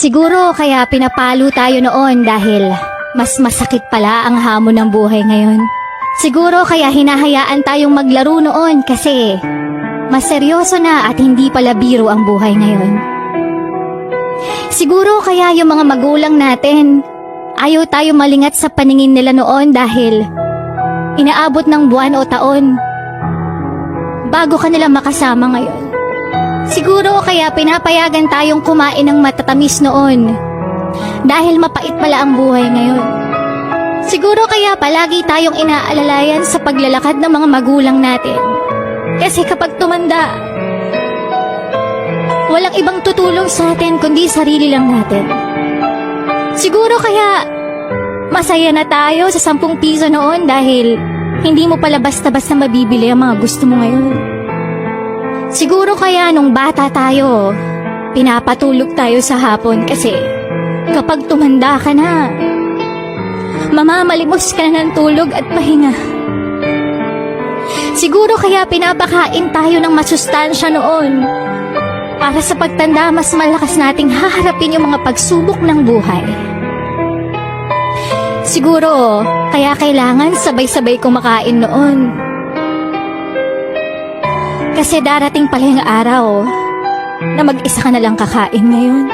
Siguro kaya pinapalo tayo noon dahil mas masakit pala ang hamon ng buhay ngayon. Siguro kaya hinahayaan tayong maglaro noon kasi mas seryoso na at hindi pala biro ang buhay ngayon. Siguro kaya yung mga magulang natin, ayaw tayo malingat sa paningin nila noon dahil inaabot ng buwan o taon bago ka nila makasama ngayon. Siguro kaya pinapayagan tayong kumain ng matatamis noon dahil mapait pala ang buhay ngayon. Siguro kaya palagi tayong inaalalayan sa paglalakad ng mga magulang natin. Kasi kapag tumanda, walang ibang tutulong sa atin kundi sarili lang natin. Siguro kaya masaya na tayo sa 10 piso noon dahil hindi mo pala basta-basta mabibili ang mga gusto mo ngayon. Siguro kaya nung bata tayo, pinapatulog tayo sa hapon kasi kapag tumanda ka na, mamamalimos ka na ng tulog at pahinga. Siguro kaya pinapakain tayo ng masustansya noon para sa pagtanda mas malakas nating haharapin yung mga pagsubok ng buhay. Siguro kaya kailangan sabay-sabay kumakain noon. Kasi darating pala yung araw na mag-isa ka na lang kakain ngayon.